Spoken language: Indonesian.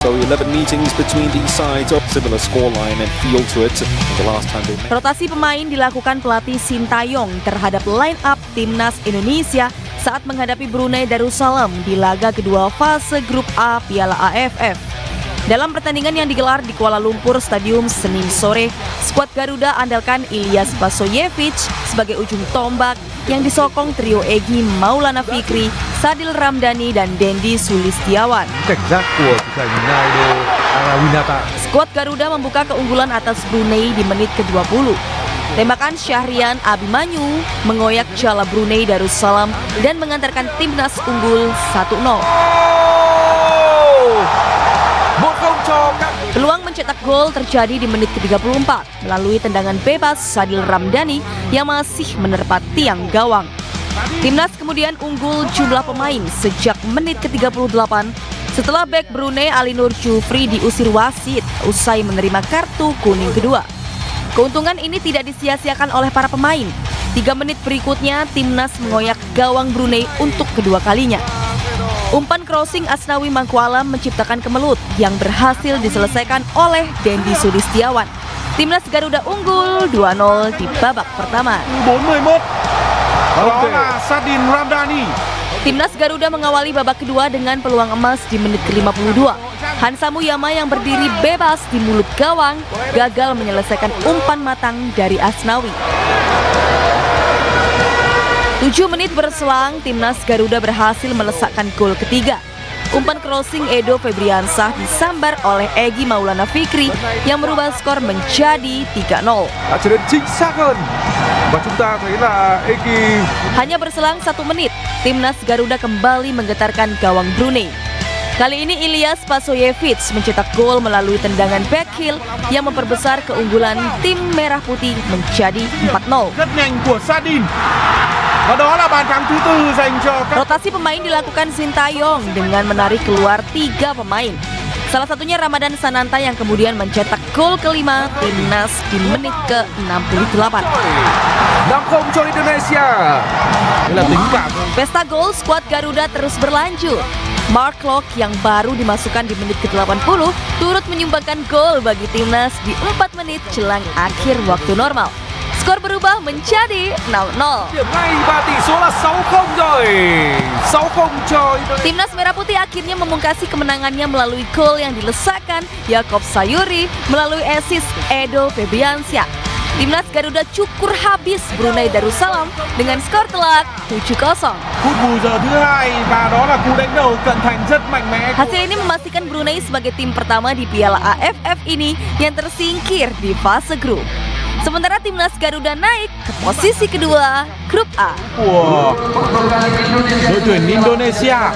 So 11 meetings between these sides of similar scoreline and feel to it the last time they met. Rotasi pemain dilakukan pelatih Sintayong terhadap line up timnas Indonesia saat menghadapi Brunei Darussalam di laga kedua fase grup A Piala AFF. Dalam pertandingan yang digelar di Kuala Lumpur Stadium Senin sore, skuad Garuda andalkan Ilyas Basoyevic sebagai ujung tombak yang disokong trio Egy Maulana Fikri, Sadil Ramdhani, dan Dendi Sulistiawan. Skuad Garuda membuka keunggulan atas Brunei di menit ke-20. Tembakan Syahrian Abimanyu mengoyak jala Brunei Darussalam dan mengantarkan timnas unggul 1-0. Peluang mencetak gol terjadi di menit ke-34 melalui tendangan bebas Sadil Ramdhani yang masih menerpa tiang gawang. Timnas kemudian unggul jumlah pemain sejak menit ke-38 setelah bek Brunei Ali Nur Jufri diusir wasit usai menerima kartu kuning kedua. Keuntungan ini tidak disia-siakan oleh para pemain. 3 menit berikutnya timnas mengoyak gawang Brunei untuk kedua kalinya. Umpan crossing Asnawi Mangkualam menciptakan kemelut yang berhasil diselesaikan oleh Dendi Sulistiawan. Timnas Garuda unggul 2-0 di babak pertama. 41 Sadil Ramdhani. Timnas Garuda mengawali babak kedua dengan peluang emas di menit ke-52. Hansa Muyama yang berdiri bebas di mulut gawang gagal menyelesaikan umpan matang dari Asnawi. 7 menit berselang, timnas Garuda berhasil melesakkan gol ketiga. Umpan crossing Edo Febriansah disambar oleh Egy Maulana Fikri yang merubah skor menjadi 3-0. Hanya berselang 1 menit, timnas Garuda kembali menggetarkan gawang Brunei. Kali ini Ilyas Basoyevic mencetak gol melalui tendangan backheel yang memperbesar keunggulan tim Merah Putih menjadi 4-0. Rotasi pemain dilakukan Sintayong dengan menarik keluar 3 pemain. Salah satunya Ramadan Sananta yang kemudian mencetak gol kelima timnas di menit ke-68. Pesta gol skuad Garuda terus berlanjut. Mark Locke yang baru dimasukkan di menit ke-80 turut menyumbangkan gol bagi timnas di 4 menit jelang akhir waktu normal. Skor berubah menjadi 0-0. Timnas Merah Putih akhirnya memungkasi kemenangannya melalui gol yang dilesakkan Yaakob Sayuri melalui assist Edo Febriansah. Timnas Garuda cukur habis Brunei Darussalam dengan skor telak 7-0. Hasil ini memastikan Brunei sebagai tim pertama di Piala AFF ini yang tersingkir di fase grup. Sementara timnas Garuda naik ke posisi kedua grup A. Đội tuyển Indonesia